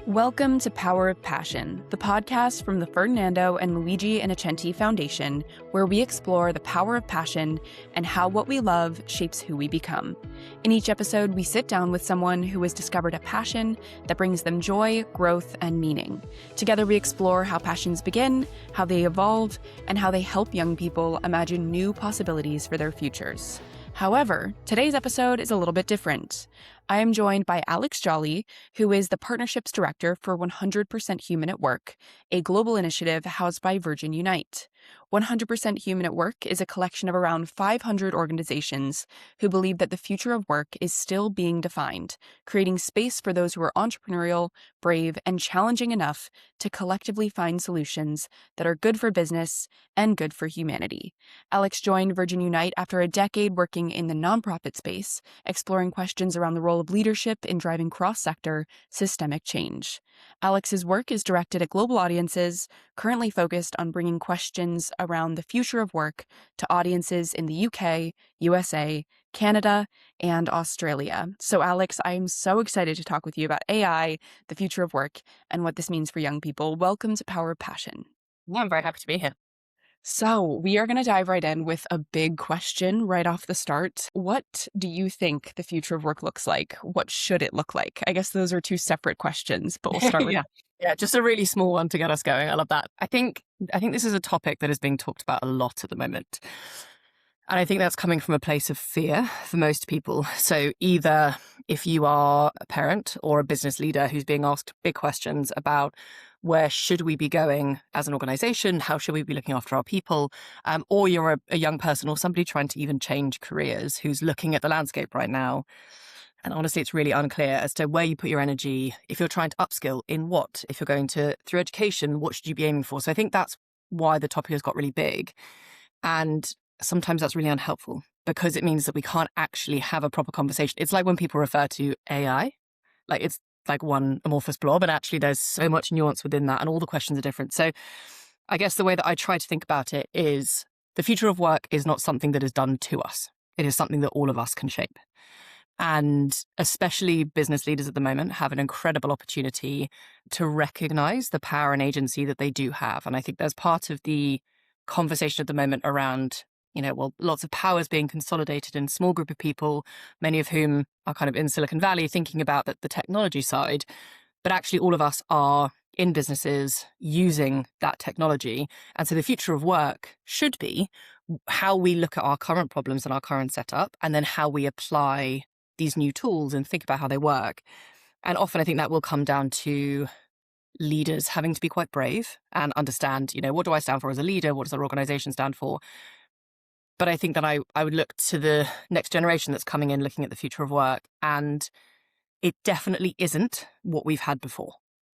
Welcome to Power of Passion, the podcast from the Ferdinando and Luigi Innocenti Foundation, where we explore the power of passion and how what we love shapes who we become. In each episode, we sit down with someone who has discovered a passion that brings them joy, growth, and meaning. Together, we explore how passions begin, how they evolve, and how they help young people imagine new possibilities for their futures. However, today's episode is a little bit different. I am joined by Alex Jolly, who is the Partnerships Director for 100% Human at Work, a global initiative housed by Virgin Unite. 100% Human at Work is a collection of around 500 organizations who believe that the future of work is still being defined, creating space for those who are entrepreneurial, brave, and challenging enough to collectively find solutions that are good for business and good for humanity. Alex joined Virgin Unite after a decade working in the nonprofit space, exploring questions around the role of leadership in driving cross-sector systemic change. Alex's work is directed at global audiences, currently focused on bringing questions around the future of work to audiences in the UK, USA, Canada, and Australia. So Alex, I'm so excited to talk with you about AI, the future of work, and what this means for young people. Welcome to Power of Passion. Yeah, I'm very happy to be here. So we are going to dive right in with a big question right off the start. What do you think the future of work looks like? What should it look like? I guess those are two separate questions, but we'll start with Yeah, just a really small one to get us going. I love that. I think this is a topic that is being talked about a lot at the moment. And I think that's coming from a place of fear for most people. So either if you are a parent or a business leader who's being asked big questions about where should we be going as an organization, how should we be looking after our people, or you're a young person or somebody trying to even change careers who's looking at the landscape right now. And honestly, it's really unclear as to where you put your energy. If you're trying to upskill in what, if you're going to through education, what should you be aiming for? So I think that's why the topic has got really big. And sometimes that's really unhelpful because it means that we can't actually have a proper conversation. It's like when people refer to AI, like it's like one amorphous blob, and actually there's so much nuance within that and all the questions are different. So I guess the way that I try to think about it is the future of work is not something that is done to us. It is something that all of us can shape. And especially business leaders at the moment have an incredible opportunity to recognize the power and agency that they do have. And I think there's part of the conversation at the moment around, lots of powers being consolidated in a small group of people, many of whom are kind of in Silicon Valley thinking about the technology side. But actually all of us are in businesses using that technology. And so the future of work should be how we look at our current problems and our current setup, and then how we apply these new tools and think about how they work. And often I think that will come down to leaders having to be quite brave and understand, what do I stand for as a leader? What does our organization stand for? But I think that I would look to the next generation that's coming in looking at the future of work, and it definitely isn't what we've had before.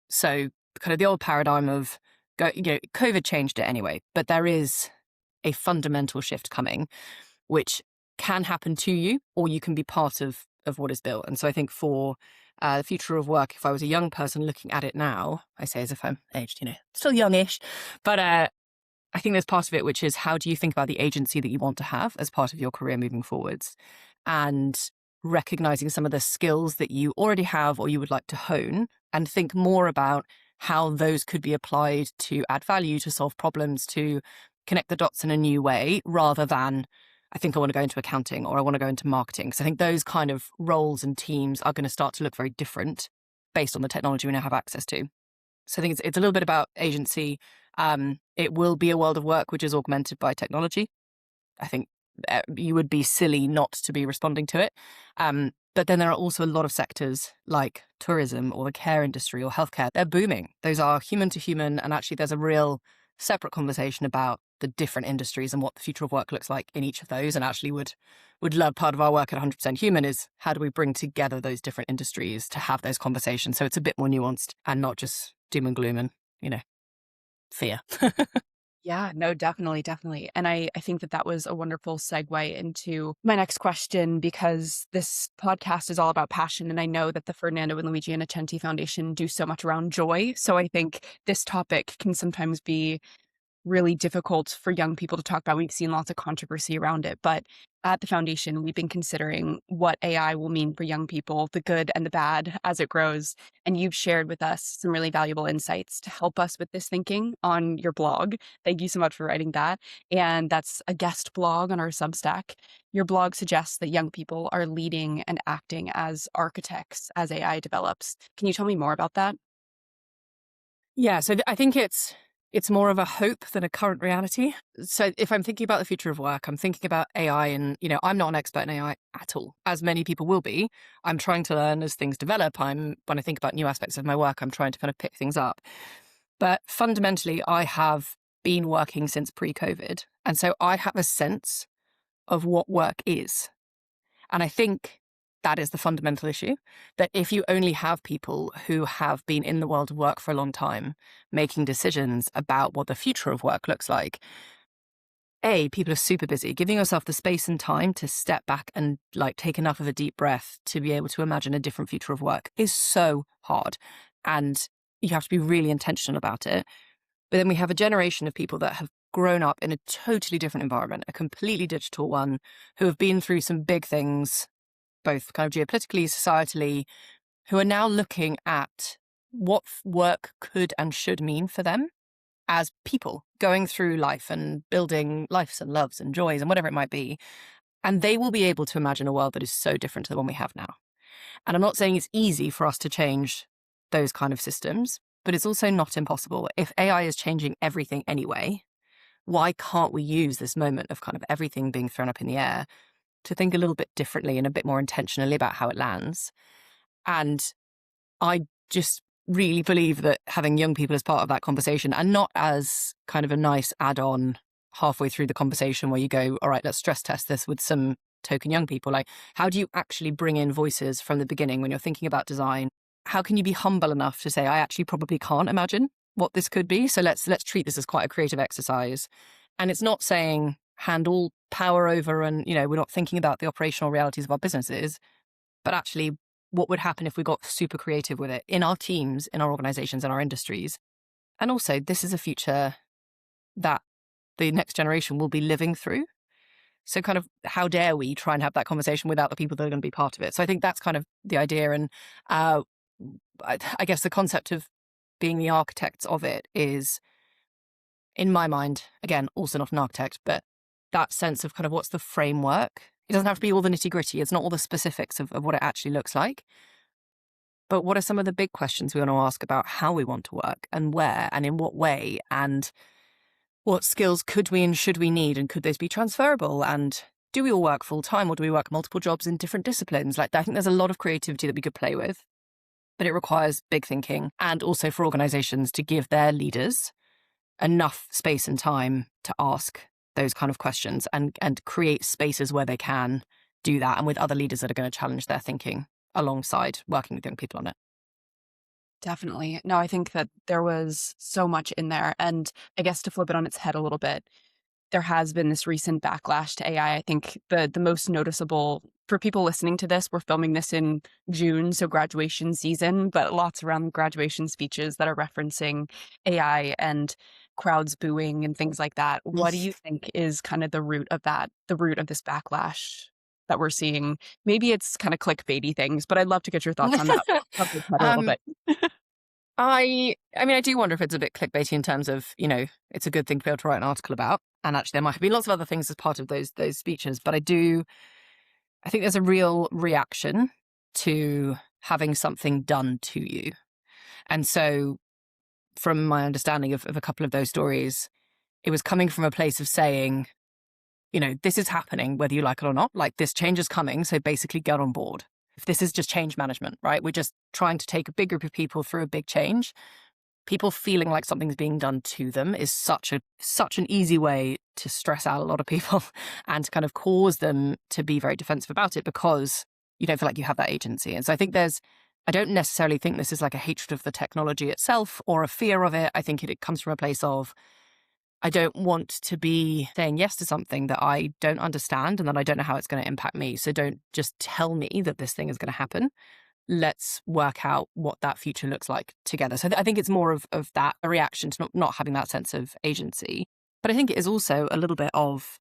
So kind of the old paradigm of, COVID changed it anyway, but there is a fundamental shift coming, which can happen to you, or you can be part of what is built. And so I think for the future of work, if I was a young person looking at it now, I say as if I'm aged, still youngish, but I think there's part of it, which is how do you think about the agency that you want to have as part of your career moving forwards, and recognizing some of the skills that you already have or you would like to hone, and think more about how those could be applied to add value, to solve problems, to connect the dots in a new way, rather than I think I want to go into accounting or I want to go into marketing. So I think those kind of roles and teams are going to start to look very different based on the technology we now have access to. So I think it's a little bit about agency. It will be a world of work which is augmented by technology. I think you would be silly not to be responding to it. But then there are also a lot of sectors like tourism or the care industry or healthcare. They're booming. Those are human to human. And actually there's a real separate conversation about the different industries and what the future of work looks like in each of those. And actually would love part of our work at 100% Human is how do we bring together those different industries to have those conversations so it's a bit more nuanced and not just doom and gloom and, fear. Yeah, no, definitely. And I think that was a wonderful segue into my next question, because this podcast is all about passion. And I know that the Ferdinando and Luigi Innocenti Foundation do so much around joy. So I think this topic can sometimes be really difficult for young people to talk about. We've seen lots of controversy around it, but at the foundation, we've been considering what AI will mean for young people, the good and the bad as it grows. And you've shared with us some really valuable insights to help us with this thinking on your blog. Thank you so much for writing that. And that's a guest blog on our Substack. Your blog suggests that young people are leading and acting as architects as AI develops. Can you tell me more about that? Yeah, so I think it's more of a hope than a current reality. So if I'm thinking about the future of work, I'm thinking about AI, and I'm not an expert in AI at all, as many people will be. I'm trying to learn as things develop. When I think about new aspects of my work, I'm trying to kind of pick things up. But fundamentally, I have been working since pre-COVID, and so I have a sense of what work is. And I think that is the fundamental issue, that if you only have people who have been in the world of work for a long time, making decisions about what the future of work looks like, people are super busy. Giving yourself the space and time to step back and take enough of a deep breath to be able to imagine a different future of work is so hard. And you have to be really intentional about it. But then we have a generation of people that have grown up in a totally different environment, a completely digital one, who have been through some big things, both kind of geopolitically, societally, who are now looking at what work could and should mean for them as people going through life and building lives and loves and joys and whatever it might be. And they will be able to imagine a world that is so different to the one we have now. And I'm not saying it's easy for us to change those kind of systems, but it's also not impossible. If AI is changing everything anyway, why can't we use this moment of kind of everything being thrown up in the air to think a little bit differently and a bit more intentionally about how it lands? And I just really believe that having young people as part of that conversation, and not as kind of a nice add-on halfway through the conversation where you go, all right, let's stress test this with some token young people. How do you actually bring in voices from the beginning when you're thinking about design? How can you be humble enough to say, I actually probably can't imagine what this could be, so let's treat this as quite a creative exercise. And it's not saying hand all power over and, we're not thinking about the operational realities of our businesses, but actually what would happen if we got super creative with it in our teams, in our organizations, in our industries. And also, this is a future that the next generation will be living through. So kind of how dare we try and have that conversation without the people that are going to be part of it? So I think that's kind of the idea. And I guess the concept of being the architects of it is, in my mind, again, also not an architect, but that sense of kind of what's the framework. It doesn't have to be all the nitty gritty. It's not all the specifics of what it actually looks like. But what are some of the big questions we want to ask about how we want to work and where and in what way, and what skills could we and should we need, and could those be transferable? And do we all work full time, or do we work multiple jobs in different disciplines? I think there's a lot of creativity that we could play with, but it requires big thinking, and also for organizations to give their leaders enough space and time to ask those kind of questions and create spaces where they can do that, and with other leaders that are going to challenge their thinking alongside working with young people on it. Definitely. No, I think that there was so much in there. And I guess to flip it on its head a little bit, there has been this recent backlash to AI. I think the most noticeable for people listening to this, we're filming this in June, so graduation season, but lots around graduation speeches that are referencing AI and crowds booing and things like that. What do you think is kind of the root of that, the root of this backlash that we're seeing? Maybe it's kind of clickbaity things, but I'd love to get your thoughts on that a little bit. I mean, I do wonder if it's a bit clickbaity in terms of, it's a good thing to be able to write an article about. And actually, there might have been lots of other things as part of those speeches. But I think there's a real reaction to having something done to you. And so from my understanding of a couple of those stories, it was coming from a place of saying, this is happening, whether you like it or not. This change is coming. So basically get on board. If this is just change management, right? We're just trying to take a big group of people through a big change. People feeling like something's being done to them is such an easy way to stress out a lot of people and to kind of cause them to be very defensive about it, because you don't feel like you have that agency. And so I think I don't necessarily think this is like a hatred of the technology itself or a fear of it. I think it comes from a place of, I don't want to be saying yes to something that I don't understand and that I don't know how it's going to impact me. So don't just tell me that this thing is going to happen. Let's work out what that future looks like together. So I think it's more of that, a reaction to not having that sense of agency. But I think it is also a little bit of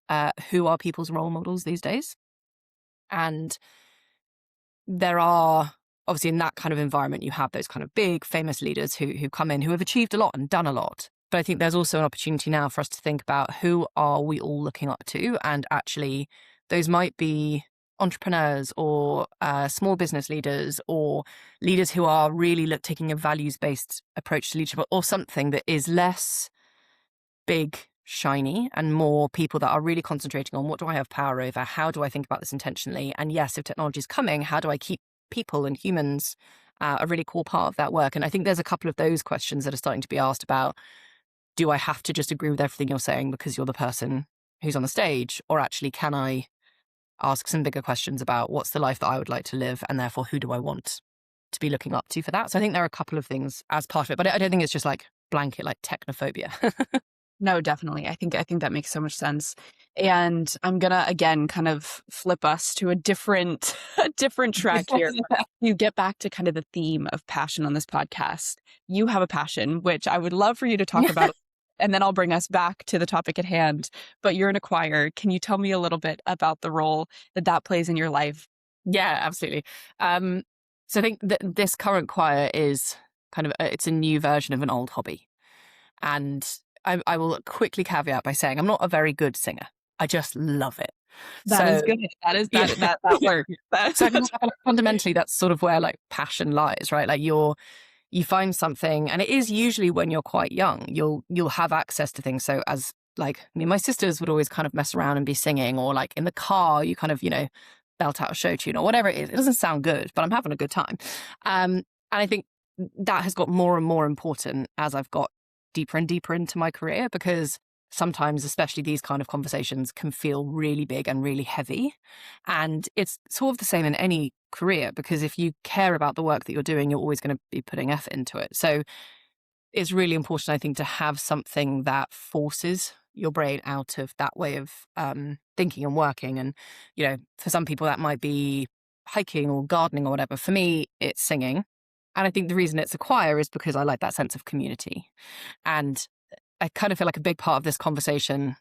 who are people's role models these days. And there are, obviously in that kind of environment, you have those kind of big famous leaders who come in, who have achieved a lot and done a lot. But I think there's also an opportunity now for us to think about who are we all looking up to? And actually, those might be entrepreneurs or small business leaders or leaders who are really taking a values-based approach to leadership, or something that is less big, shiny, and more people that are really concentrating on what do I have power over? How do I think about this intentionally? And yes, if technology is coming, how do I keep people and humans a really core part of that work? And I think there's a couple of those questions that are starting to be asked about, do I have to just agree with everything you're saying because you're the person who's on the stage? Or actually, can I ask some bigger questions about what's the life that I would like to live? And therefore, who do I want to be looking up to for that? So I think there are a couple of things as part of it, but I don't think it's just like blanket, like technophobia. No, definitely. I think that makes so much sense. And I'm gonna again kind of flip us to a different a different track here. You get back to kind of the theme of passion on this podcast. You have a passion, which I would love for you to talk about, and then I'll bring us back to the topic at hand. But you're in a choir. Can you tell me a little bit about the role that plays in your life? Yeah, absolutely. So I think that this current choir is kind of, it's a new version of an old hobby. And I will quickly caveat by saying I'm not a very good singer. I just love it. That is good. That is that works. So I think fundamentally that's sort of where like passion lies, right? Like you find something, and it is usually when you're quite young, you'll have access to things. So as like my sisters would always kind of mess around and be singing, or like in the car, you kind of, belt out a show tune or whatever it is. It doesn't sound good, but I'm having a good time. And I think that has got more and more important as I've got deeper and deeper into my career, because sometimes, especially these kind of conversations, can feel really big and really heavy. And it's sort of the same in any career, because if you care about the work that you're doing, you're always going to be putting effort into it. So it's really important, I think, to have something that forces your brain out of that way of thinking and working. And, for some people that might be hiking or gardening or whatever. For me, it's singing. And I think the reason it's a choir is because I like that sense of community. And I kind of feel like a big part of this conversation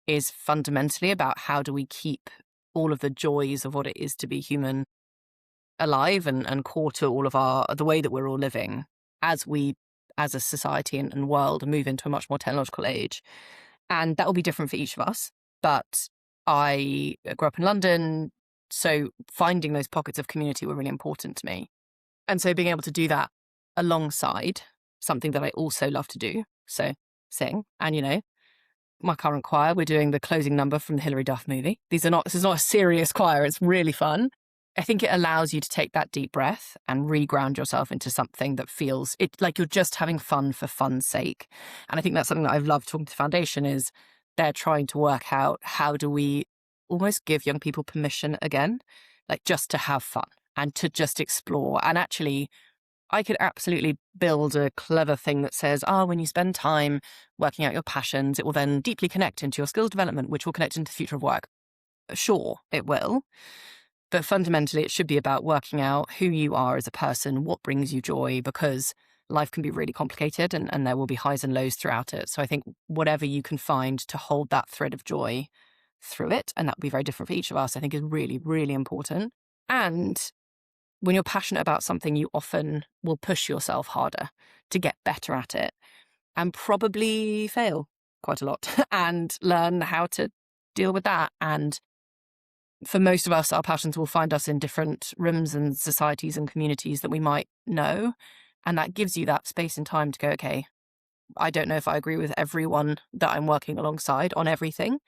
is fundamentally about how do we keep all of the joys of what it is to be human alive and core to all of the way that we're all living as we, as a society and world, move into a much more technological age. And that will be different for each of us. But I grew up in London, so finding those pockets of community were really important to me. And so being able to do that alongside something that I also love to do, so sing. And, my current choir, we're doing the closing number from the Hilary Duff movie. This is not a serious choir. It's really fun. I think it allows you to take that deep breath and reground yourself into something that feels like you're just having fun for fun's sake. And I think that's something that I've loved talking to the foundation, is they're trying to work out how do we almost give young people permission again, like just to have fun and to just explore. And actually, I could absolutely build a clever thing that says, when you spend time working out your passions, it will then deeply connect into your skills development, which will connect into the future of work. Sure, it will. But fundamentally, it should be about working out who you are as a person, what brings you joy, because life can be really complicated and there will be highs and lows throughout it. So I think whatever you can find to hold that thread of joy through it, and that will be very different for each of us, I think is really, really important. And when you're passionate about something, you often will push yourself harder to get better at it and probably fail quite a lot and learn how to deal with that. And for most of us, our passions will find us in different rooms and societies and communities that we might know. And that gives you that space and time to go, okay, I don't know if I agree with everyone that I'm working alongside on everything,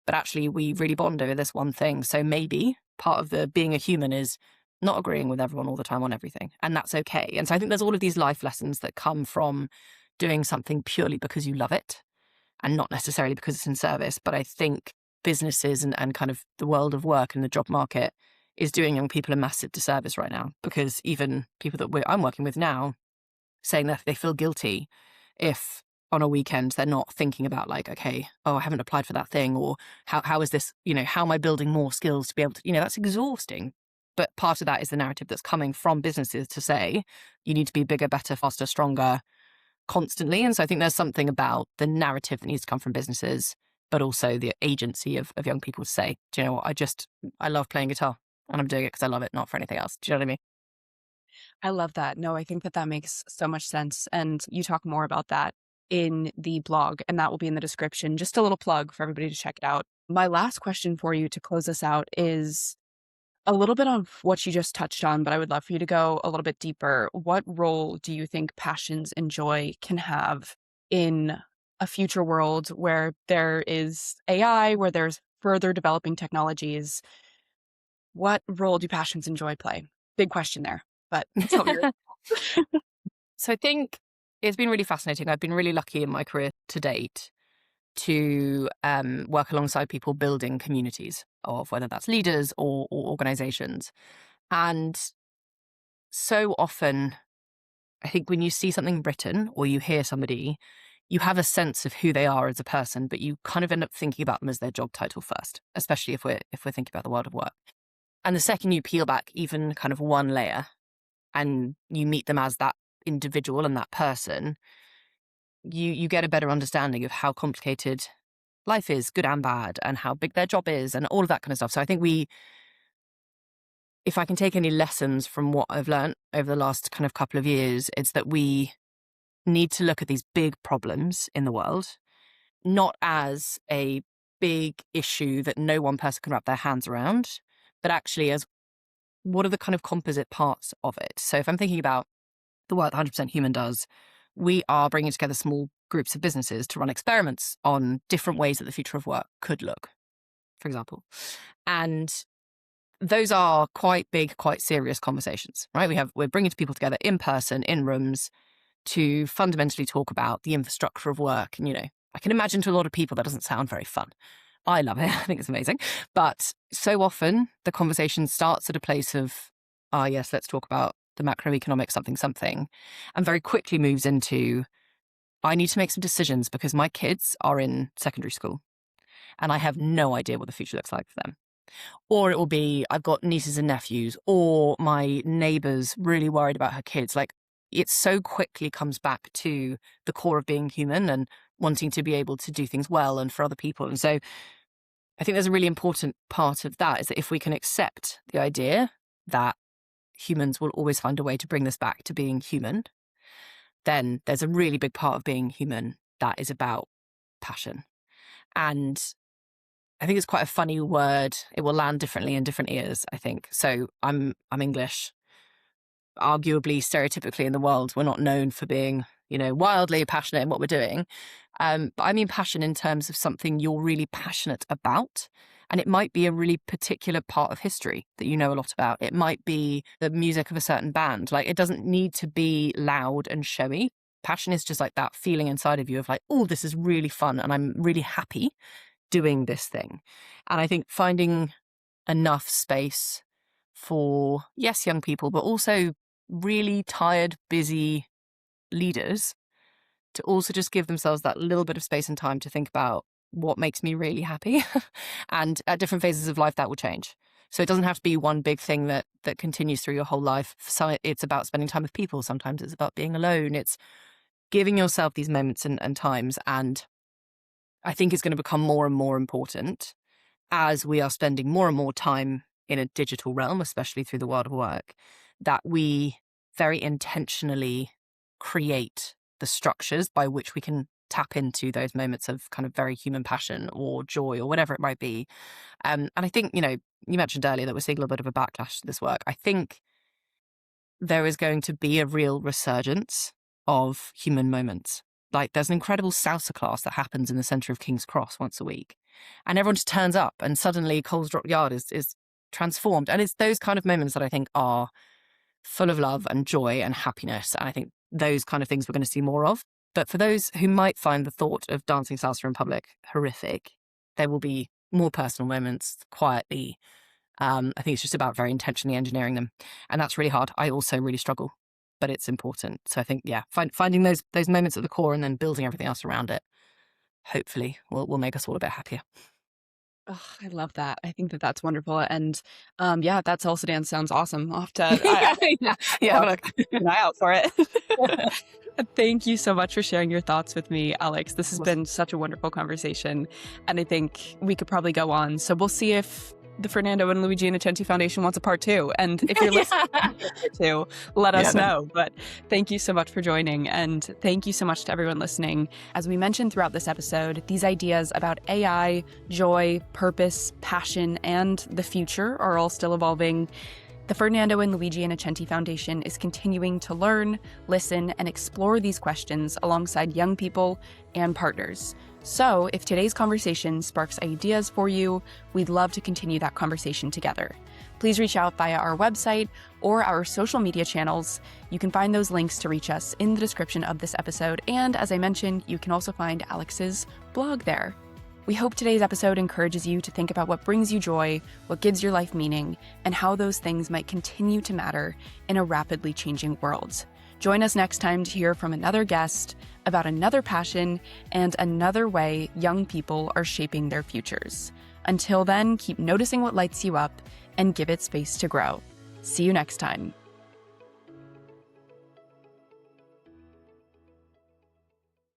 but actually we really bond over this one thing. So maybe part of the being a human is not agreeing with everyone all the time on everything. And that's okay. And so I think there's all of these life lessons that come from doing something purely because you love it and not necessarily because it's in service. But I think businesses and kind of the world of work and the job market is doing young people a massive disservice right now, because even people that I'm working with now saying that they feel guilty if on a weekend they're not thinking about like, okay, I haven't applied for that thing, or how is this, how am I building more skills to be able to, that's exhausting. But part of that is the narrative that's coming from businesses to say you need to be bigger, better, faster, stronger, constantly. And so I think there's something about the narrative that needs to come from businesses, but also the agency of young people to say, do you know what, I love playing guitar and I'm doing it because I love it, not for anything else. Do you know what I mean? I love that. No, I think that that makes so much sense. And you talk more about that in the blog, and that will be in the description. Just a little plug for everybody to check it out. My last question for you to close us out is a little bit of what you just touched on, but I would love for you to go a little bit deeper. What role do you think passions and joy can have in a future world where there is AI, where there's further developing technologies? What role do passions and joy play? Big question there, but tell me your So I think it's been really fascinating. I've been really lucky in my career to date to work alongside people building communities of whether that's leaders or organizations. And so often, I think when you see something written or you hear somebody, you have a sense of who they are as a person, but you kind of end up thinking about them as their job title first, especially if we're thinking about the world of work. And the second you peel back even kind of one layer and you meet them as that individual and that person, you get a better understanding of how complicated life is, good and bad, and how big their job is and all of that kind of stuff. So I think if I can take any lessons from what I've learned over the last kind of couple of years, it's that we need to look at these big problems in the world, not as a big issue that no one person can wrap their hands around, but actually as what are the kind of composite parts of it. So if I'm thinking about the work that 100% Human does, we are bringing together small groups of businesses to run experiments on different ways that the future of work could look, for example. And those are quite big, quite serious conversations, right? We're bringing people together in person, in rooms, to fundamentally talk about the infrastructure of work. And, I can imagine to a lot of people that doesn't sound very fun. I love it. I think it's amazing. But so often the conversation starts at a place of, yes, let's talk about the macroeconomic something, and very quickly moves into, I need to make some decisions because my kids are in secondary school and I have no idea what the future looks like for them. Or it will be, I've got nieces and nephews, or my neighbor's really worried about her kids. Like, it so quickly comes back to the core of being human and wanting to be able to do things well and for other people. And so I think there's a really important part of that is that if we can accept the idea that humans will always find a way to bring this back to being human, then there's a really big part of being human that is about passion. And I think it's quite a funny word. It will land differently in different ears, I think. So I'm English. Arguably, stereotypically in the world, we're not known for being, wildly passionate in what we're doing. But I mean passion in terms of something you're really passionate about. And it might be a really particular part of history that you know a lot about. It might be the music of a certain band. Like, it doesn't need to be loud and showy. Passion is just like that feeling inside of you of like, oh, this is really fun and I'm really happy doing this thing. And I think finding enough space for, yes, young people, but also really tired, busy leaders to also just give themselves that little bit of space and time to think about what makes me really happy. And at different phases of life, that will change. So it doesn't have to be one big thing that continues through your whole life. So it's about spending time with people. Sometimes it's about being alone. It's giving yourself these moments and times. And I think it's going to become more and more important as we are spending more and more time in a digital realm, especially through the world of work, that we very intentionally create the structures by which we can tap into those moments of kind of very human passion or joy or whatever it might be. And I think, you mentioned earlier that we're seeing a little bit of a backlash to this work. I think there is going to be a real resurgence of human moments. Like, there's an incredible salsa class that happens in the centre of King's Cross once a week. And everyone just turns up and suddenly Coles Drop Yard is transformed. And it's those kind of moments that I think are full of love and joy and happiness. And I think those kind of things we're going to see more of. But for those who might find the thought of dancing salsa in public horrific, there will be more personal moments quietly. I think it's just about very intentionally engineering them. And that's really hard. I also really struggle, but it's important. So I think, finding those moments at the core and then building everything else around it, hopefully will make us all a bit happier. Oh, I love that. I think that that's wonderful. And that salsa dance sounds awesome. I'll have to Yeah, keep an eye out for it. Thank you so much for sharing your thoughts with me, Alex. This has been such a wonderful conversation, and I think we could probably go on. So we'll see if the Ferdinando and Luigi Innocenti Foundation wants a part 2. And if you're listening to part 2, let us know. But thank you so much for joining. And thank you so much to everyone listening. As we mentioned throughout this episode, these ideas about AI, joy, purpose, passion, and the future are all still evolving. The Ferdinando and Luigi Innocenti Foundation is continuing to learn, listen, and explore these questions alongside young people and partners. So if today's conversation sparks ideas for you, we'd love to continue that conversation together. Please reach out via our website or our social media channels. You can find those links to reach us in the description of this episode. And as I mentioned, you can also find Alex's blog there. We hope today's episode encourages you to think about what brings you joy, what gives your life meaning, and how those things might continue to matter in a rapidly changing world. Join us next time to hear from another guest about another passion and another way young people are shaping their futures. Until then, keep noticing what lights you up and give it space to grow. See you next time.